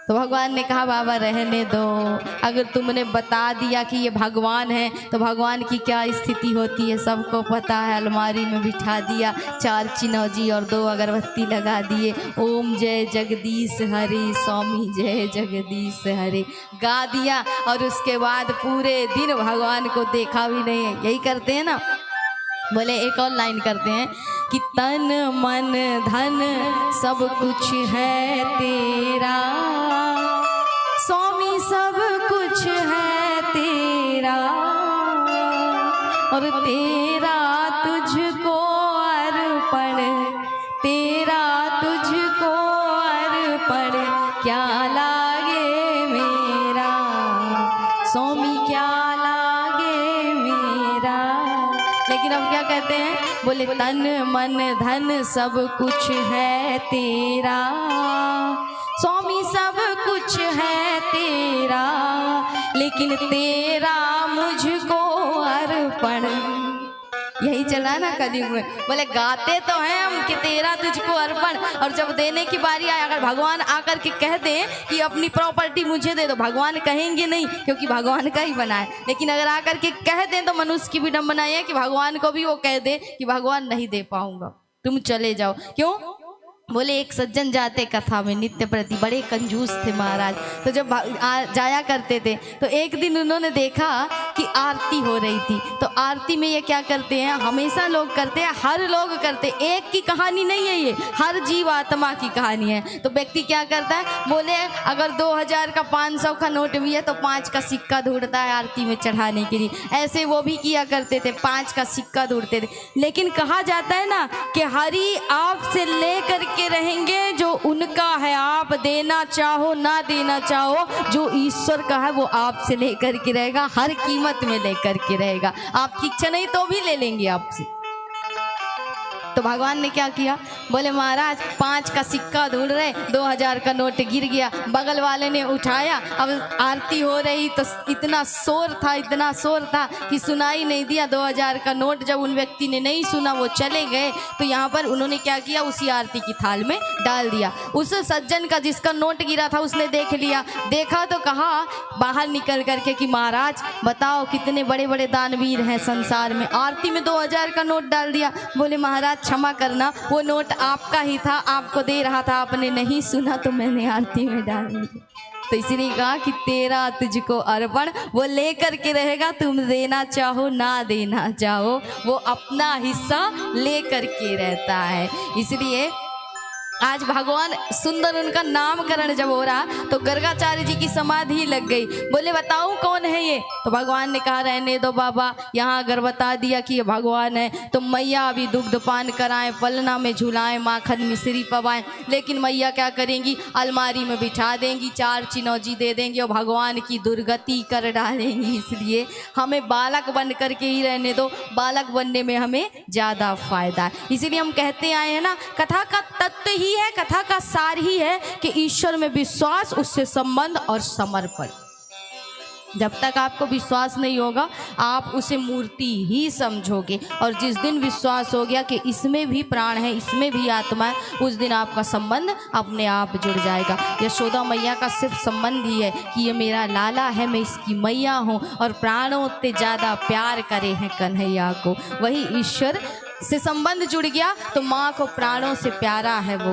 तो भगवान ने कहा बाबा रहने दो, अगर तुमने बता दिया कि ये भगवान है तो भगवान की क्या स्थिति होती है सबको पता है। अलमारी में बिठा दिया, 4 चिनौजी और 2 अगरबत्ती लगा दिए, ओम जय जगदीश हरे, स्वामी जय जगदीश हरे गा दिया। और उसके बाद पूरे दिन भगवान को देखा भी नहीं है। यही करते हैं ना। बोले एक और लाइन करते हैं कि तन मन धन सब कुछ है तेरा, स्वामी सब कुछ है तेरा, और तेरा तुझको अर्पण, तेरा तुझको अर्पण, क्या लागे मेरा स्वामी, क्या लागे मेरा। लेकिन हम क्या कहते हैं, बोले तन मन धन सब कुछ है तेरा, स्वामी सब कुछ है तेरा, लेकिन तेरा मुझको अर्पण। यही चला ना कलयुग में। बोले गाते तो हैं हम कि तेरा तुझको अर्पण, और जब देने की बारी आए, अगर भगवान आकर के कह दें कि अपनी प्रॉपर्टी मुझे दे दो, भगवान कहेंगे नहीं क्योंकि भगवान का ही बना है। लेकिन अगर आकर के कह दें तो मनुष्य की विडंबना है कि भगवान को भी वो कह दे कि भगवान नहीं दे पाऊंगा, तुम चले जाओ। क्यों? बोले एक सज्जन जाते कथा में नित्य प्रति, बड़े कंजूस थे महाराज। तो जब जाया करते थे तो एक दिन उन्होंने देखा कि आरती हो रही थी। तो आरती में ये क्या करते हैं, हमेशा लोग करते हैं, हर लोग करते, एक की कहानी नहीं है ये, हर जीव आत्मा की कहानी है। तो व्यक्ति क्या करता है, बोले अगर 2000 का 500 का नोट भी है तो 5 का सिक्का ढूंढता है आरती में चढ़ाने के लिए। ऐसे वो भी किया करते थे, 5 का सिक्का ढूंढते थे। लेकिन कहा जाता है ना कि हरि आपसे लेकर के रहेंगे जो उनका है, आप देना चाहो ना देना चाहो, जो ईश्वर का है वो आपसे लेकर के रहेगा, हर कीमत में लेकर के रहेगा। आपकी इच्छा नहीं तो भी ले लेंगे आपसे। तो भगवान ने क्या किया, बोले महाराज 5 का सिक्का ढूंढ रहे, 2000 का नोट गिर गया, बगल वाले ने उठाया। अब आरती हो रही तो इतना शोर था कि सुनाई नहीं दिया 2000 का नोट। जब उन व्यक्ति ने नहीं सुना वो चले गए, तो यहाँ पर उन्होंने क्या किया, उसी आरती की थाल में डाल दिया। उस सज्जन का जिसका नोट गिरा था उसने देख लिया, देखा तो कहा बाहर निकल करके कि महाराज बताओ कितने बड़े बड़े दानवीर हैं संसार में, आरती में 2000 का नोट डाल दिया। बोले महाराज क्षमा करना, वो नोट आपका ही था, आपको दे रहा था, आपने नहीं सुना तो मैंने आरती में डाल दिया। तो इसीलिए कहा कि तेरा तुझको अर्पण, वो लेकर के रहेगा, तुम देना चाहो ना देना चाहो, वो अपना हिस्सा लेकर के रहता है। इसलिए आज भगवान सुंदर उनका नामकरण जब हो रहा तो गर्गाचार्य जी की समाधि लग गई। बोले बताऊं कौन है ये, तो भगवान ने कहा रहने दो बाबा, यहाँ अगर बता दिया कि ये भगवान है तो मैया अभी दुग्ध पान कराएं, पलना में झुलाएं, माखन मिश्री पवाएं। लेकिन मैया क्या करेंगी, अलमारी में बिठा देंगी, 4 चिनौजी दे देंगी और भगवान की दुर्गति कर डालेंगी। इसलिए हमें बालक बन करके ही रहने दो, बालक बनने में हमें ज़्यादा फायदा है। इसीलिए हम कहते आए हैं ना, कथा का तत्व ही है, कथा का सार ही है कि ईश्वर में विश्वास, उससे संबंध और समर्पण। जब तक आपको विश्वास नहीं होगा आप उसे मूर्ति ही समझोगे, और जिस दिन विश्वास हो गया कि इसमें भी प्राण है, इसमें भी आत्मा है, उस दिन आपका संबंध अपने आप जुड़ जाएगा। यशोदा मैया का सिर्फ संबंध ही है कि ये मेरा लाला है, मैं इसकी मैया हूँ, और प्राणों से ज़्यादा प्यार करे हैं कन्हैया को। वही ईश्वर से संबंध जुड़ गया तो माँ को प्राणों से प्यारा है वो।